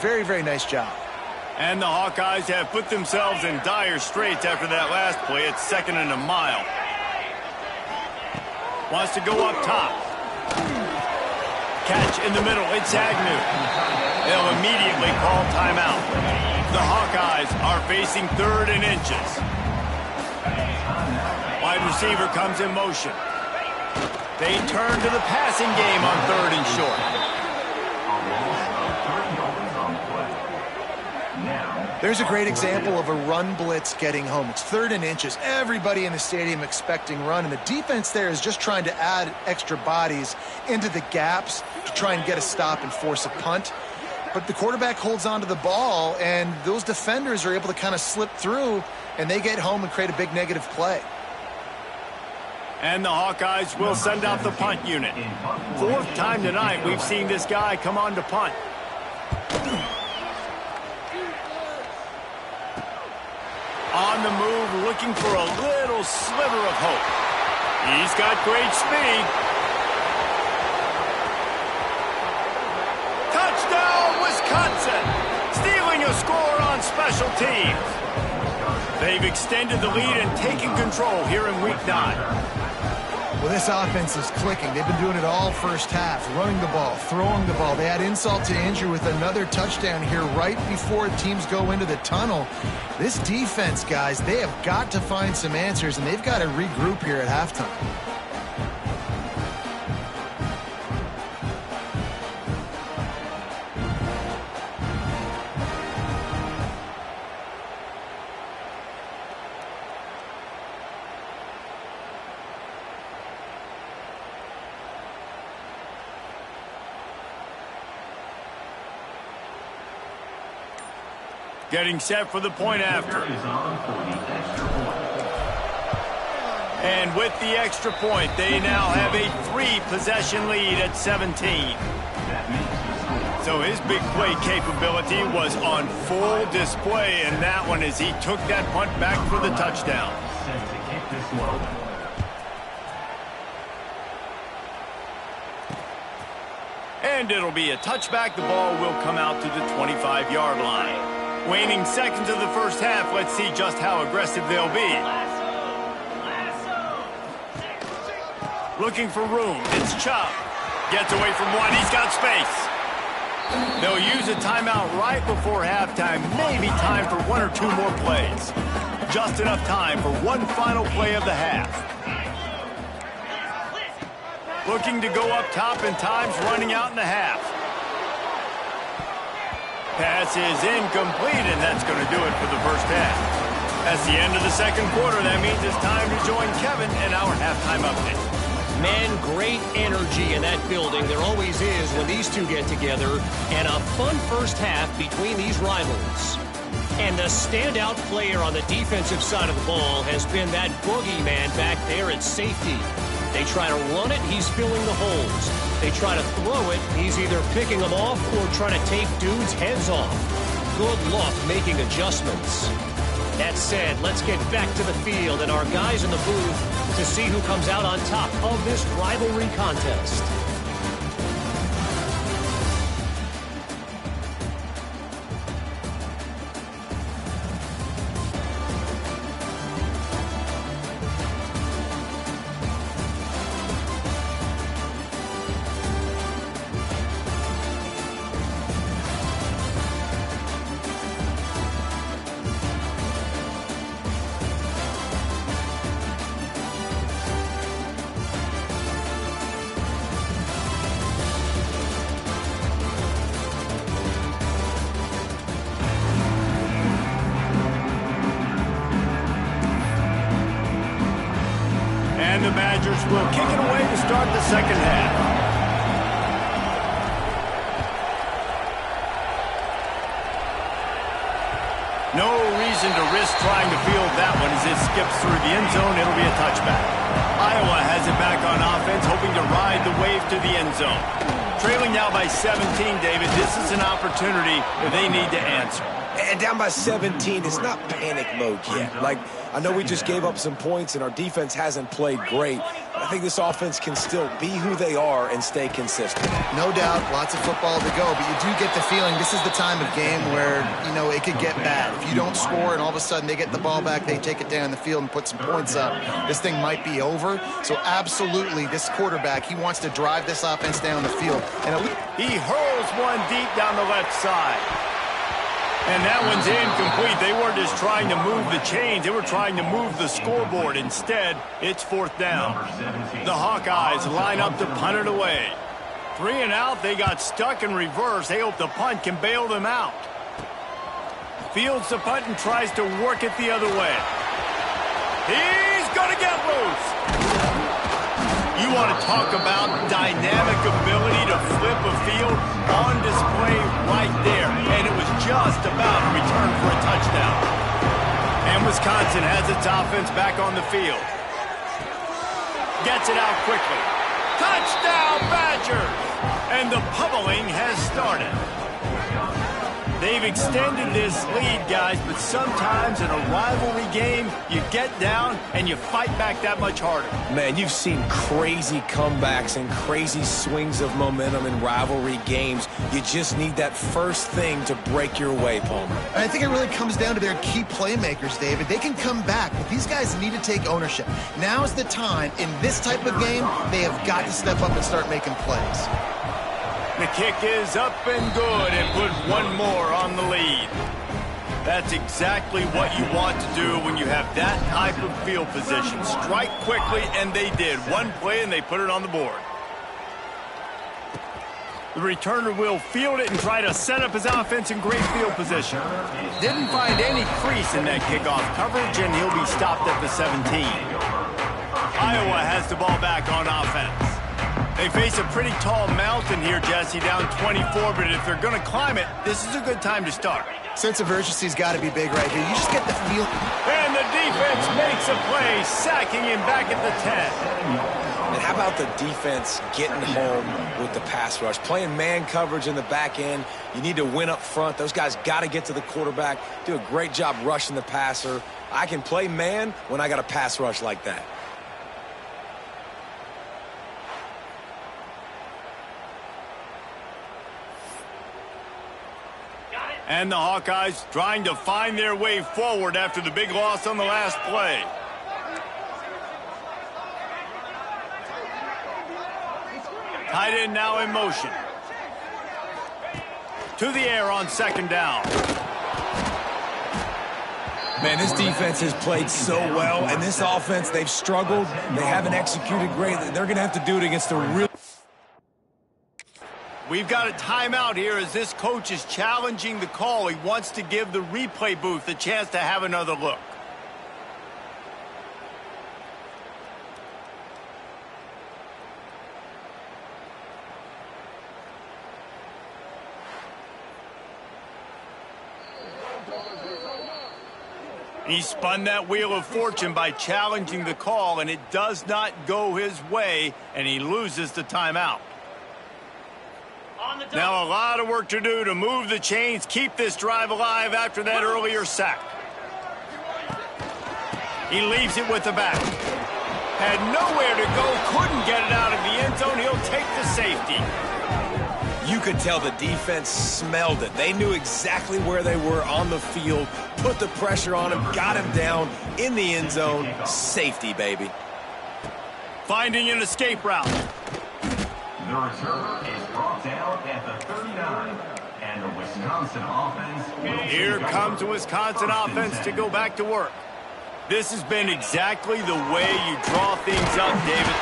Very, very nice job. And the Hawkeyes have put themselves in dire straits after that last play. It's 2nd and a mile. Wants to go up top. Catch in the middle. It's Agnew. They'll immediately call timeout. The Hawkeyes are facing 3rd and inches. Wide receiver comes in motion. They turn to the passing game on 3rd and short. There's a great example of a run blitz getting home. It's 3rd and inches. Everybody in the stadium expecting run, and the defense there is just trying to add extra bodies into the gaps to try and get a stop and force a punt. But the quarterback holds on to the ball, and those defenders are able to kind of slip through, and they get home and create a big negative play. And the Hawkeyes will send out the punt unit. 4th time tonight we've seen this guy come on to punt. On the move, looking for a little sliver of hope. He's got great speed. Touchdown, Wisconsin! Stealing a score on special teams. They've extended the lead and taken control here in Week 9. Well, this offense is clicking. They've been doing it all first half, running the ball, throwing the ball. They add insult to injury with another touchdown here right before teams go into the tunnel. This defense, guys, they have got to find some answers, and they've got to regroup here at halftime. Getting set for the point after. And with the extra point, they now have a 3-possession lead at 17. So his big play capability was on full display in that one as he took that punt back for the touchdown. And it'll be a touchback. The ball will come out to the 25-yard line. Waning seconds of the first half. Let's see just how aggressive they'll be. Looking for room. It's Chubb. Gets away from one. He's got space. They'll use a timeout right before halftime. Maybe time for 1 or 2 more plays. Just enough time for one final play of the half. Looking to go up top, and time's running out in the half. Pass is incomplete, and that's going to do it for the first half. That's the end of the second quarter. That means it's time to join Kevin in our halftime update. Man, great energy in that building. There always is when these two get together. And a fun first half between these rivals. And the standout player on the defensive side of the ball has been that boogeyman back there at safety. They try to run it, he's filling the holes. They try to throw it, he's either picking them off or trying to take dudes' heads off. Good luck making adjustments. That said, let's get back to the field and our guys in the booth to see who comes out on top of this rivalry contest. And the Badgers will kick it away to start the second half. No reason reason to risk trying to field that one as it skips through the end zone. It'll be a touchback. Iowa has it back on offense, hoping to ride the wave to the end zone. Trailing now by 17, David. This is an opportunity that they need to answer. And down by 17, it's not panic mode yet. Like, I know we just gave up some points and our defense hasn't played great. I think this offense can still be who they are and stay consistent. No doubt, lots of football to go, but you do get the feeling this is the time of game where, you know, it could get bad. If you don't score and all of a sudden they get the ball back, they take it down the field and put some points up, this thing might be over. So absolutely, this quarterback, he wants to drive this offense down the field. And he hurls one deep down the left side. And that one's incomplete. They weren't just trying to move the chains. They were trying to move the scoreboard. Instead, it's fourth down. The Hawkeyes line up to punt it away. 3 and out. They got stuck in reverse. They hope the punt can bail them out. Fields the punt and tries to work it the other way. He's going to get loose. You want to talk about dynamic ability to flip a field on display right there. And it was just about a return for a touchdown. And Wisconsin has its offense back on the field. Gets it out quickly. Touchdown, Badgers! And the pummeling has started. They've extended this lead, guys, but sometimes in a rivalry game, you get down and you fight back that much harder. Man, you've seen crazy comebacks and crazy swings of momentum in rivalry games. You just need that first thing to break your way, Palmer. And I think it really comes down to their key playmakers, David. They can come back, but these guys need to take ownership. Now's the time. In this type of game, they have got to step up and start making plays. The kick is up and good and put one more on the lead. That's exactly what you want to do when you have that type of field position. Strike quickly, and they did. One play, and they put it on the board. The returner will field it and try to set up his offense in great field position. Didn't find any crease in that kickoff coverage, and he'll be stopped at the 17. Iowa has the ball back on offense. They face a pretty tall mountain here, Jesse, down 24, but if they're going to climb it, this is a good time to start. Sense of urgency's got to be big right here. You just get the feel. And the defense makes a play, sacking him back at the 10. And how about the defense getting home with the pass rush? Playing man coverage in the back end. You need to win up front. Those guys got to get to the quarterback, do a great job rushing the passer. I can play man when I got a pass rush like that. And the Hawkeyes trying to find their way forward after the big loss on the last play. Tight end now in motion. To the air on second down. Man, this defense has played so well, and this offense, they've struggled. They haven't executed greatly. They're going to have to do it against a real... We've got a timeout here as this coach is challenging the call. He wants to give the replay booth a chance to have another look. He spun that wheel of fortune by challenging the call, and it does not go his way, and he loses the timeout. Now a lot of work to do to move the chains, keep this drive alive after that earlier sack. He leaves it with the back. Had nowhere to go, couldn't get it out of the end zone. He'll take the safety. You could tell the defense smelled it. They knew exactly where they were on the field, put the pressure on him, got him down in the end zone. Safety, baby. Finding an escape route. The return is brought down at the 39, and the Wisconsin offense. Here comes the Wisconsin offense to go back to work. This has been exactly the way you draw things up, David.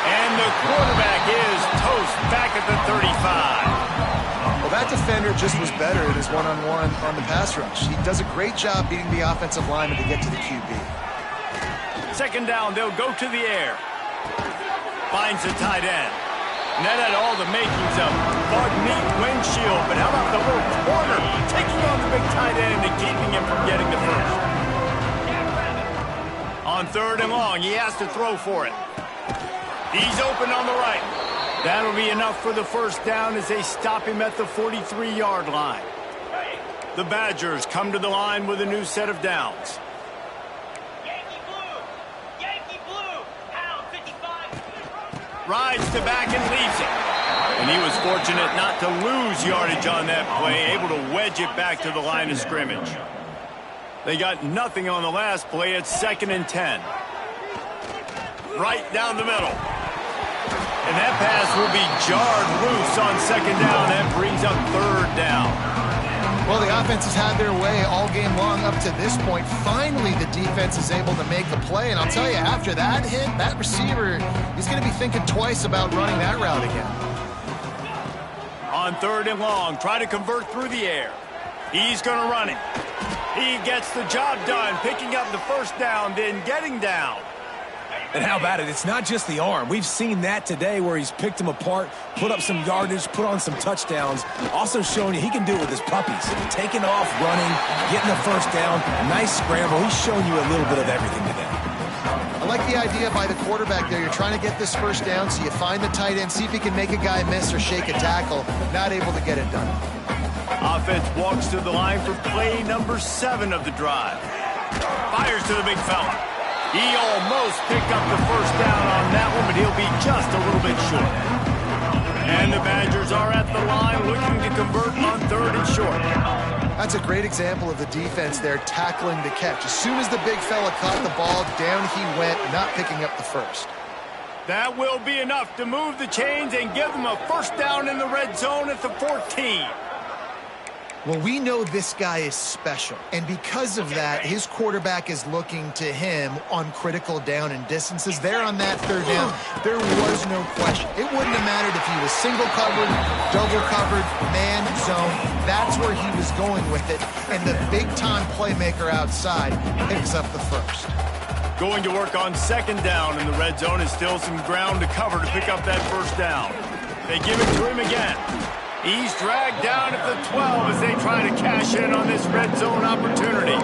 And the quarterback is toast back at the 35. Well, that defender just was better in his one-on-one on the pass rush. He does a great job beating the offensive lineman to get to the QB. Second down, they'll go to the air. Finds the tight end. And that had all the makings of bug meat windshield. But how about the little corner taking on the big tight tight end and keeping him from getting the first. On 3rd and long, he has to throw for it. He's open on the right. That'll be enough for the first down as they stop him at the 43-yard line. The Badgers come to the line with a new set of downs. Yankee Blue, pound 55. Rides to back and leaves it. And he was fortunate not to lose yardage on that play, able to wedge it back to the line of scrimmage. They got nothing on the last play at 2nd and 10. Right down the middle. And that pass will be jarred loose on 2nd down. That brings up 3rd down. Well, the offense has had their way all game long up to this point. Finally, the defense is able to make a play. And I'll tell you, after that hit, that receiver, he's going to be thinking twice about running that route again. On 3rd and long, try to convert through the air. He's going to run it. He gets the job done, picking up the first down, then getting down. And how about it? It's not just the arm. We've seen that today where he's picked them apart, put up some yardage, put on some touchdowns. Also showing you he can do it with his puppies. Taking off, running, getting the first down. Nice scramble. He's showing you a little bit of everything today. I like the idea by the quarterback there. You're trying to get this first down, so you find the tight end, see if he can make a guy miss or shake a tackle. Not able to get it done. Offense walks to the line for play number 7 of the drive. Fires to the big fella. He almost picked up the first down on that one, but he'll be just a little bit short. And the Badgers are at the line looking to convert on 3rd and short. That's a great example of the defense there tackling the catch. As soon as the big fella caught the ball, down he went, not picking up the first. That will be enough to move the chains and give them a first down in the red zone at the 14. Well, we know this guy is special, and because of that, his quarterback is looking to him on critical down and distances. There on that 3rd down, there was no question. It wouldn't have mattered if he was single covered, double covered, man, zone. That's where he was going with it, and the big-time playmaker outside picks up the first. Going to work on 2nd down in the red zone is still some ground to cover to pick up that first down. They give it to him again. He's dragged down at the 12 as they try to cash in on this red zone opportunity.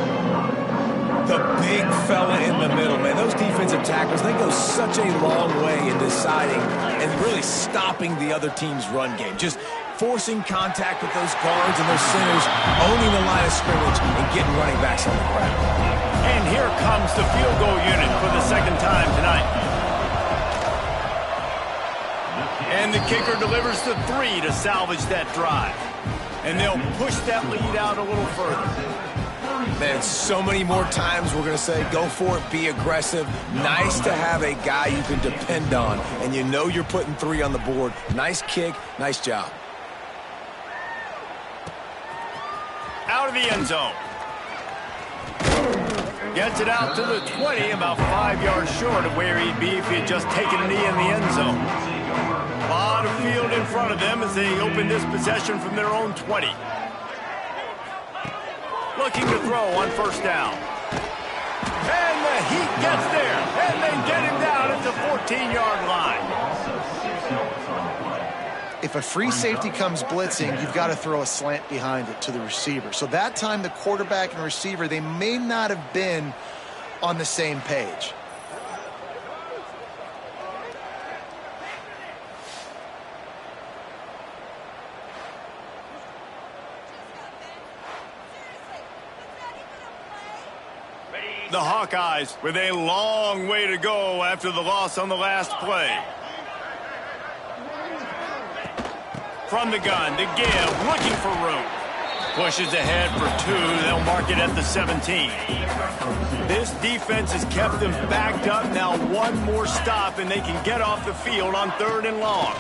The big fella in the middle, man. Those defensive tackles, they go such a long way in deciding and really stopping the other team's run game. Just forcing contact with those guards and those centers, owning the line of scrimmage and getting running backs on the ground. And here comes the field goal unit for the 2nd time tonight. And the kicker delivers the 3 to salvage that drive. And they'll push that lead out a little further. Man, so many more times we're going to say, go for it, be aggressive. Nice to have a guy you can depend on, and you know you're putting 3 on the board. Nice kick, nice job. Out of the end zone. Gets it out to the 20, about 5 yards short of where he'd be if he had just taken a knee in the end zone. A lot of field in front of them as they open this possession from their own 20. Looking to throw on 1st down. And the heat gets there, and they get him down at the 14-yard line. If a free safety comes blitzing, you've got to throw a slant behind it to the receiver. So that time the quarterback and receiver, they may not have been on the same page. The Hawkeyes with a long way to go after the loss on the last play. From the gun to give, looking for room. Pushes ahead for 2. They'll mark it at the 17. This defense has kept them backed up. Now one more stop and they can get off the field on 3rd and long.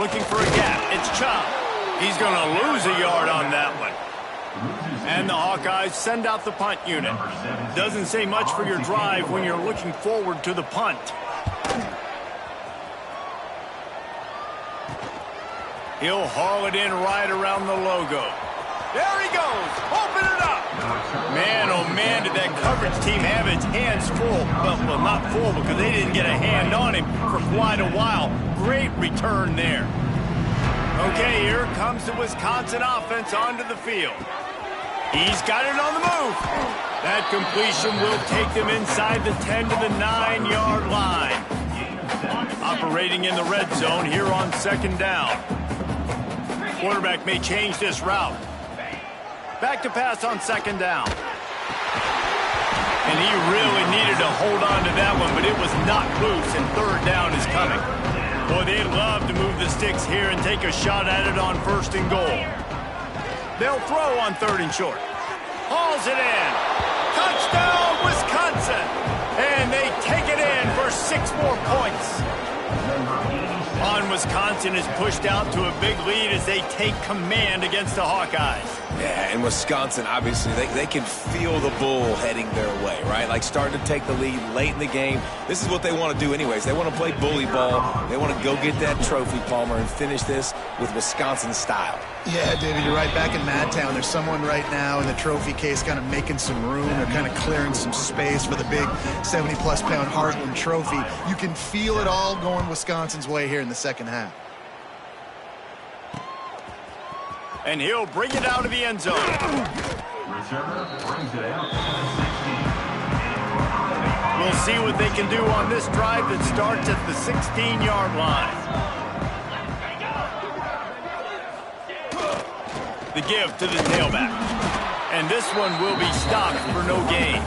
Looking for a gap. It's Chubb. He's going to lose a yard on that one. And the Hawkeyes send out the punt unit. Doesn't say much for your drive when you're looking forward to the punt. He'll haul it in right around the logo. There he goes. Open it up. Man, oh man, did that coverage team have its hands full. Well, not full because they didn't get a hand on him for quite a while. Great return there. Okay, here comes the Wisconsin offense onto the field. He's got it on the move. That completion will take them inside the 10 to the 9-yard line. Operating in the red zone here on second down. Quarterback may change this route. Back to pass on second down. And he really needed to hold on to that one, but it was knocked loose, and third down is coming. Boy, they'd love to move the sticks here and take a shot at it on first and goal. They'll throw on third and short. Hauls it in. Touchdown, Wisconsin. And they take it in for 6 more points. Wisconsin is pushed out to a big lead as they take command against the Hawkeyes. Yeah, and Wisconsin, obviously, they can feel the bull heading their way, right? Like starting to take the lead late in the game. This is what they want to do anyways. They want to play bully ball. They want to go get that trophy, Palmer, and finish this with Wisconsin style. Yeah, David, you're right. Back in Madtown, there's someone right now in the trophy case kind of making some room. They're kind of clearing some space for the big 70-plus pound Heartland trophy. You can feel it all going Wisconsin's way here in the second half. And he'll bring it out of the end zone. Returner brings it out. We'll see what they can do on this drive that starts at the 16-yard line. The give to the tailback. And this one will be stopped for no gain.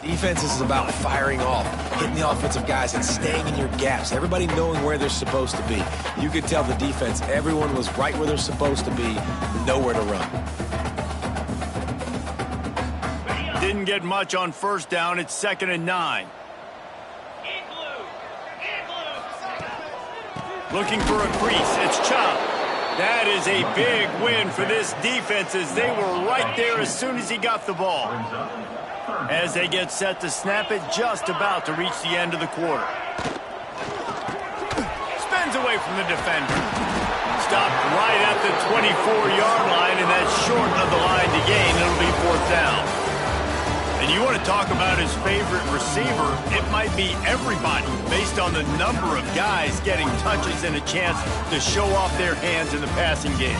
Defense is about firing off, hitting the offensive guys, and staying in your gaps. Everybody knowing where they're supposed to be. You could tell the defense, everyone was right where they're supposed to be, nowhere to run. Didn't get much on first down. It's 2nd and 9. Looking for a crease. It's Chubb. That is a big win for this defense as they were right there as soon as he got the ball. As they get set to snap it, just about to reach the end of the quarter. Spins away from the defender. Stopped right at the 24-yard line, and that's short of the line to gain. It'll be 4th down. And you want to talk about his favorite receiver, it might be everybody based on the number of guys getting touches and a chance to show off their hands in the passing game.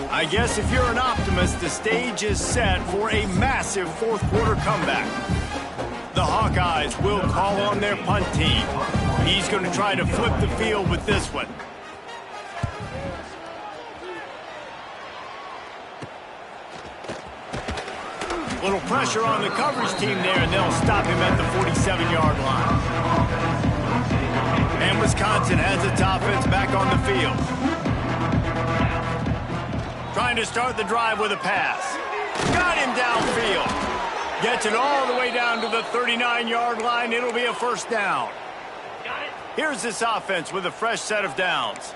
I guess if you're an optimist, the stage is set for a massive fourth-quarter comeback. The Hawkeyes will call on their punt team. He's going to try to flip the field with this one. Little pressure on the coverage team there, and they'll stop him at the 47-yard line. And Wisconsin has its offense back on the field. Trying to start the drive with a pass. Got him downfield. Gets it all the way down to the 39-yard line. It'll be a 1st down. Here's this offense with a fresh set of downs.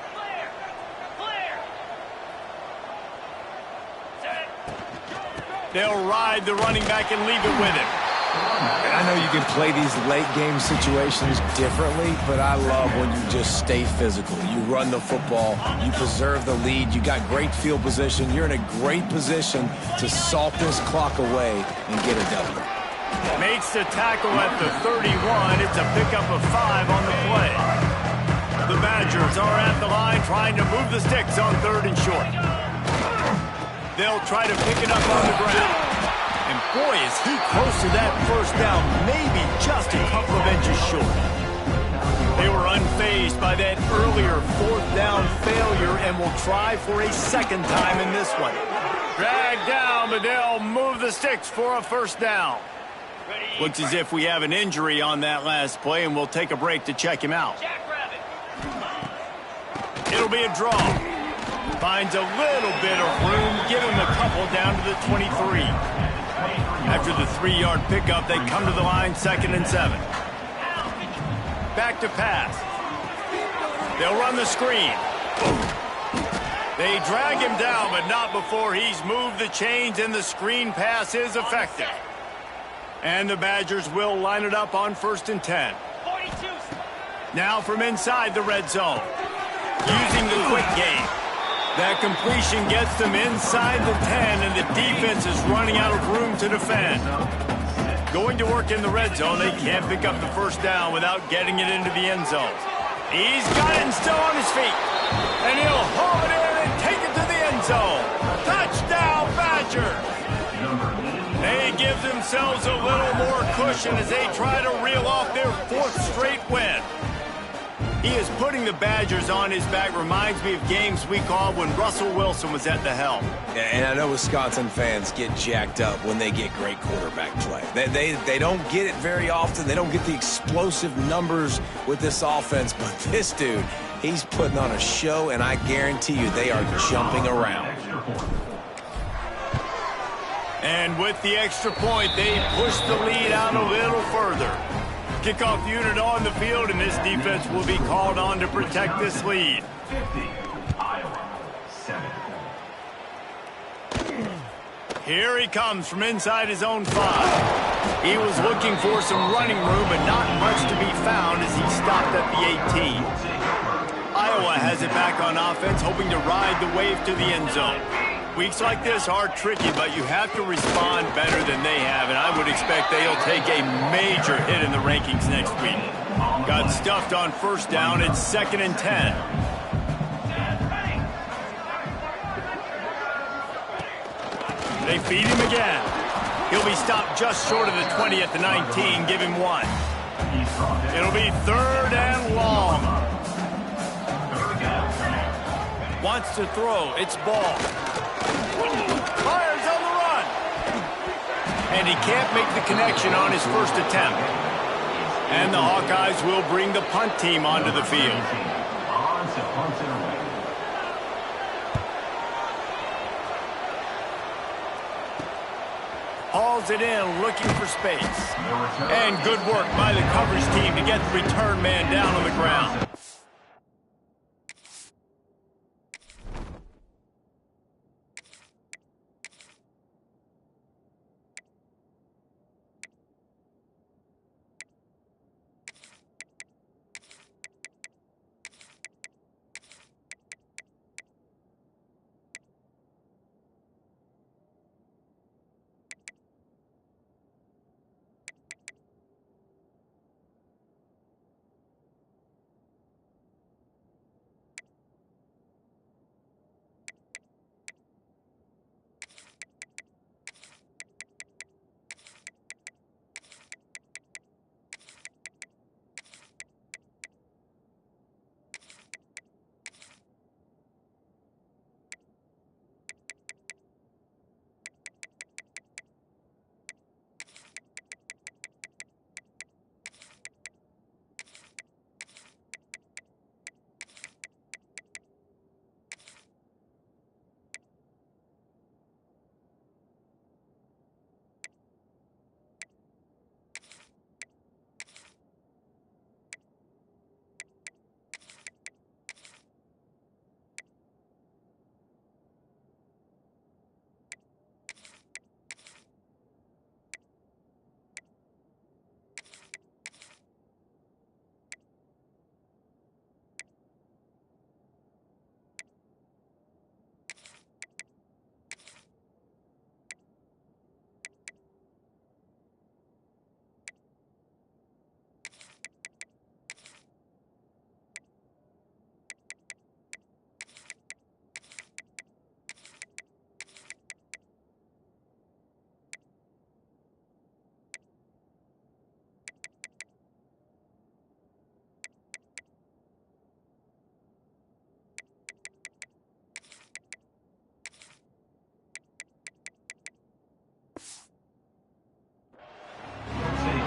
They'll ride the running back and leave it with him. And I know you can play these late-game situations differently, but I love when you just stay physical. You run the football, you preserve the lead, you got great field position, you're in a great position to salt this clock away and get a W. Makes the tackle at the 31. It's a pickup of 5 on the play. The Badgers are at the line trying to move the sticks on 3rd and short. They'll try to pick it up on the ground. And boy, is he close to that 1st down, maybe just a couple of inches short. They were unfazed by that earlier 4th down failure and will try for a 2nd time in this one. Dragged down, but they'll move the sticks for a 1st down. Looks as if we have an injury on that last play, and we'll take a break to check him out. It'll be a draw. Finds a little bit of room. Give him a couple down to the 23. After the 3-yard pickup, they come to the line 2nd and 7. Back to pass. They'll run the screen. They drag him down, but not before he's moved the chains, and the screen pass is effective. And the Badgers will line it up on 1st and 10. 42. Now from inside the red zone. Using the quick game. That completion gets them inside the 10, and the defense is running out of room to defend. Going to work in the red zone, they can't pick up the first down without getting it into the end zone. He's got it and still on his feet. And he'll haul it in and take it to the end zone. Touchdown, Badgers! They give themselves a little more cushion as they try to reel off their 4th straight win. He is putting the Badgers on his back. Reminds me of games we called when Russell Wilson was at the helm. Yeah, and I know Wisconsin fans get jacked up when they get great quarterback play. They don't get it very often. They don't get the explosive numbers with this offense. But this dude, he's putting on a show, and I guarantee you they are jumping around. And with the extra point, they push the lead out a little further. Kickoff unit on the field, and this defense will be called on to protect this lead. 50, Iowa, 7. Here he comes from inside his own 5. He was looking for some running room, but not much to be found as he stopped at the 18. Iowa has it back on offense, hoping to ride the wave to the end zone. Weeks like this are tricky, but you have to respond better than they have, and I would expect they'll take a major hit in the rankings next week. Got stuffed on 1st down. It's 2nd and 10. They feed him again. He'll be stopped just short of the 20 at the 19. Give him 1. It'll be 3rd and long. Wants to throw. It's ball. Fires on the run. And he can't make the connection on his first attempt. And the Hawkeyes will bring the punt team onto the field. On to punt it away. Hauls it in, looking for space. And good work by the coverage team to get the return man down on the ground.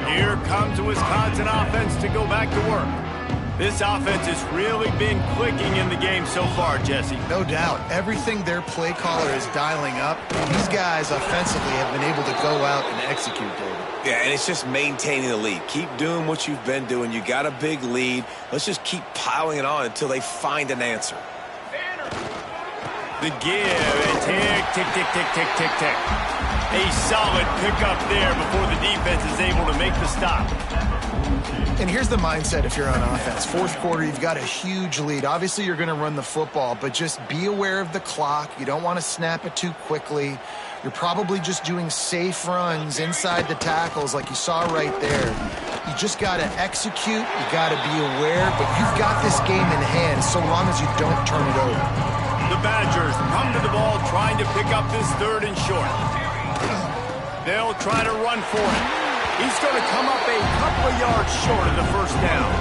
Here comes the Wisconsin offense to go back to work. This offense has really been clicking in the game so far, Jesse. No doubt. Everything their play caller is dialing up, these guys offensively have been able to go out and execute, David. Yeah, and it's just maintaining the lead. Keep doing what you've been doing. You got a big lead. Let's just keep piling it on until they find an answer. The give and tick, tick, tick, tick, tick, tick, tick. A solid pickup there before the defense is able to make the stop. And here's the mindset if you're on offense. Fourth quarter, you've got a huge lead. Obviously, you're going to run the football, but just be aware of the clock. You don't want to snap it too quickly. You're probably just doing safe runs inside the tackles like you saw right there. You just got to execute. You got to be aware, but you've got this game in hand so long as you don't turn it over. The Badgers come to the ball trying to pick up this third and short. They'll try to run for it. He's going to come up a couple of yards short of the first down.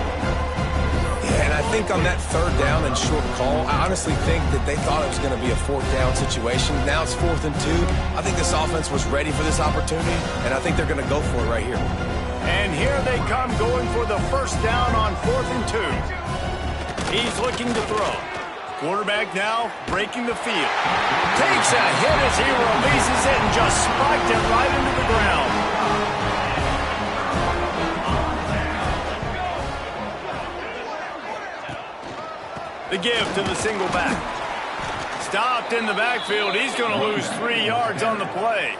Yeah, and I think on that third down and short call, I honestly think that they thought it was going to be a fourth down situation. Now it's 4th and 2. I think this offense was ready for this opportunity, and I think they're going to go for it right here. And here they come going for the first down on 4th and 2. He's looking to throw. Quarterback now breaking the field. Takes a hit as he releases it and just spiked it right into the ground. The give to the single back. Stopped in the backfield. He's going to lose 3 yards on the play.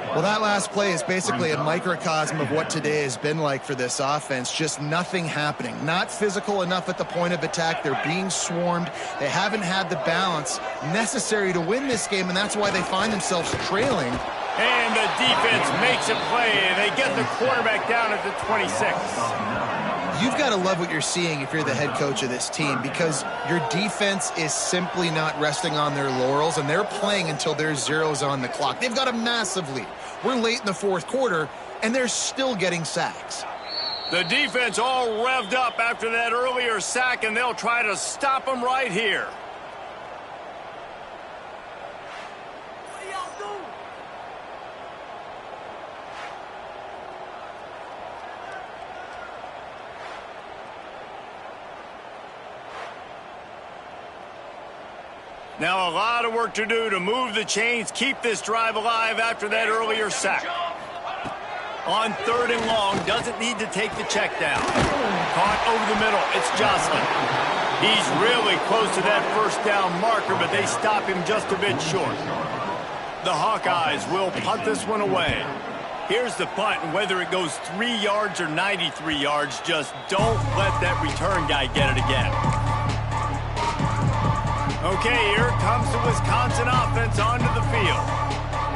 Well, that last play is basically a microcosm of what today has been like for this offense. Just nothing happening. Not physical enough at the point of attack. They're being swarmed. They haven't had the balance necessary to win this game, and that's why they find themselves trailing. And the defense makes a play, and they get the quarterback down at the 26. You've got to love what you're seeing if you're the head coach of this team, because your defense is simply not resting on their laurels, and they're playing until there's zeros on the clock. They've got a massive lead. We're late in the fourth quarter, and they're still getting sacks. The defense all revved up after that earlier sack, and they'll try to stop them right here. Now a lot of work to do to move the chains, keep this drive alive after that earlier sack. On 3rd and long, doesn't need to take the check down. Caught over the middle, it's Jocelyn. He's really close to that first down marker, but they stop him just a bit short. The Hawkeyes will punt this one away. Here's the punt, and whether it goes 3 yards or 93 yards, just don't let that return guy get it again. Okay, here comes the Wisconsin offense onto the field.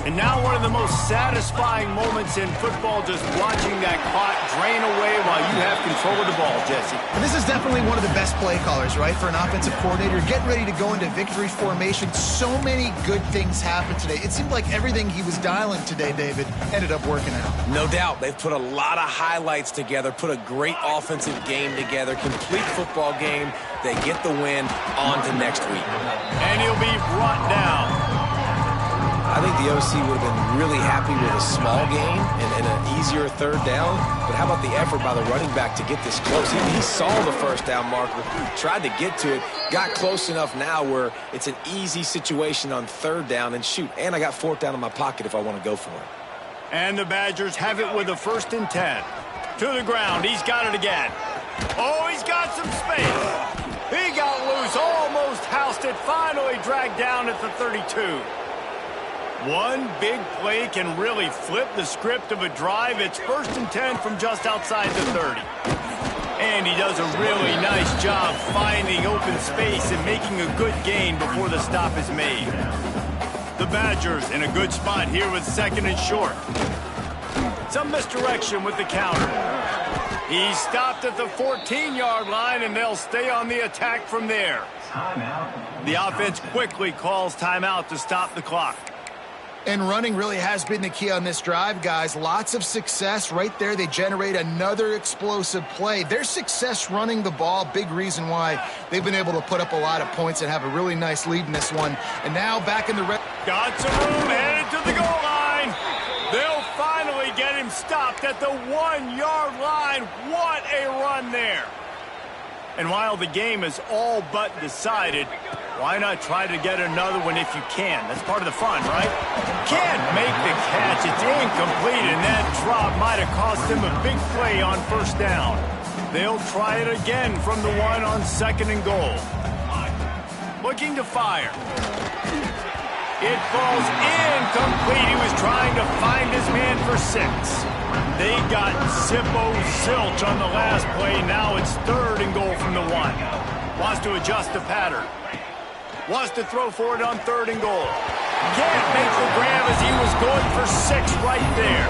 And now one of the most satisfying moments in football, just watching that clock drain away while you have control of the ball, Jesse. And this is definitely one of the best play callers, right, for an offensive coordinator. Getting ready to go into victory formation. So many good things happened today. It seemed like everything he was dialing today, David, ended up working out. No doubt. They've put a lot of highlights together, put a great offensive game together, complete football game. They get the win. On to next week. And he'll be brought down. I think the OC would have been really happy with a small gain and an easier third down. But how about the effort by the running back to get this close? He saw the first down marker, tried to get to it, got close enough now where it's an easy situation on 3rd down. And shoot, and I got 4th down in my pocket if I want to go for it. And the Badgers have it with a 1st and 10. To the ground, he's got it again. Oh, he's got some space. He got loose, almost housed it, finally dragged down at the 32. One big play can really flip the script of a drive. It's 1st and 10 from just outside the 30. And he does a really nice job finding open space and making a good gain before the stop is made. The Badgers in a good spot here with 2nd and short. Some misdirection with the counter. He stopped at the 14-yard line, and they'll stay on the attack from there. The offense quickly calls timeout to stop the clock. And running really has been the key on this drive, guys. Lots of success right there. They generate another explosive play. Their success running the ball, big reason why they've been able to put up a lot of points and have a really nice lead in this one. And now back in the red. Got some room, headed to the goal line. They'll finally get him stopped at the 1-yard line. What a run there. And while the game is all but decided, why not try to get another one if you can? That's part of the fun, right? Can't make the catch. It's incomplete, and that drop might have cost him a big play on first down. They'll try it again from the one on 2nd and goal. Looking to fire. It falls incomplete. He was trying to find his man for 6. They got zilch on the last play. Now it's 3rd and goal from the 1. Wants to adjust the pattern. Wants to throw for it on 3rd and goal. Can't make the grab as he was going for 6 right there.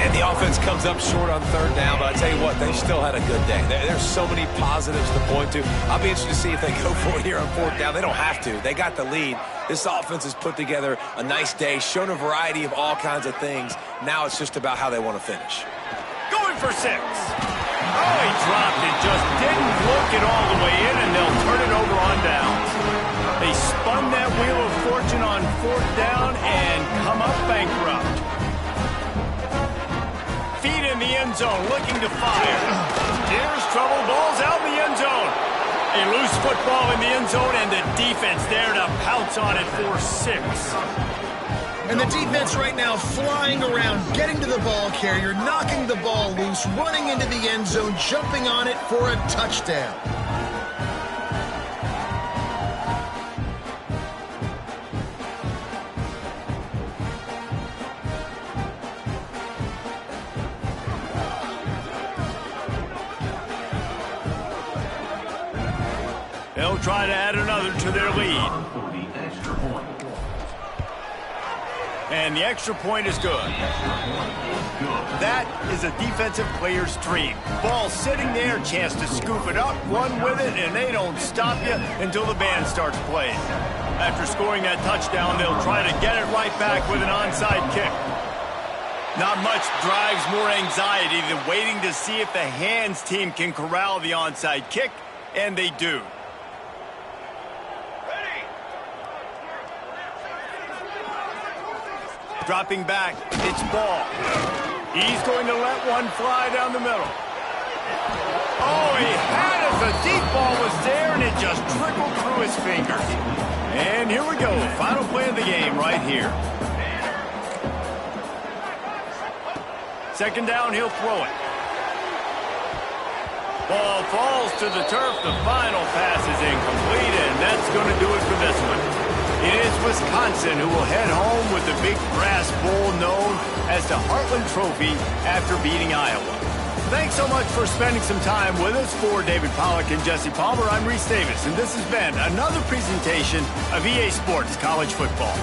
And the offense comes up short on 3rd down, but I tell you what, they still had a good day. There's so many positives to point to. I'll be interested to see if they go for it here on 4th down. They don't have to. They got the lead. This offense has put together a nice day, shown a variety of all kinds of things. Now it's just about how they want to finish. Going for 6. Oh, he dropped it. Just didn't look it all the way in, and they'll turn it over on downs. They spun that wheel of fortune on 4th down and come up bankrupt. Feet in the end zone, looking to fire. Here's trouble. Ball's out in the end zone. A loose football in the end zone, and the defense there to pounce on it for 6. And the defense right now flying around, getting to the ball carrier, knocking the ball loose, running into the end zone, jumping on it for a touchdown. They'll try to add another to their lead. For the extra point. And the extra point is good. That is a defensive player's dream. Ball sitting there, chance to scoop it up, run with it, and they don't stop you until the band starts playing. After scoring that touchdown, they'll try to get it right back with an onside kick. Not much drives more anxiety than waiting to see if the hands team can corral the onside kick, and they do. Dropping back, it's Ball. He's going to let one fly down the middle. Oh, he had it. The deep ball was there, and it just trickled through his fingers. And here we go. Final play of the game right here. 2nd down, he'll throw it. Ball falls to the turf. The final pass is incomplete, and that's going to do it for this one. It is Wisconsin who will head home with the big brass bowl known as the Heartland Trophy after beating Iowa. Thanks so much for spending some time with us. For David Pollack and Jesse Palmer, I'm Reese Davis, and this has been another presentation of EA Sports College Football.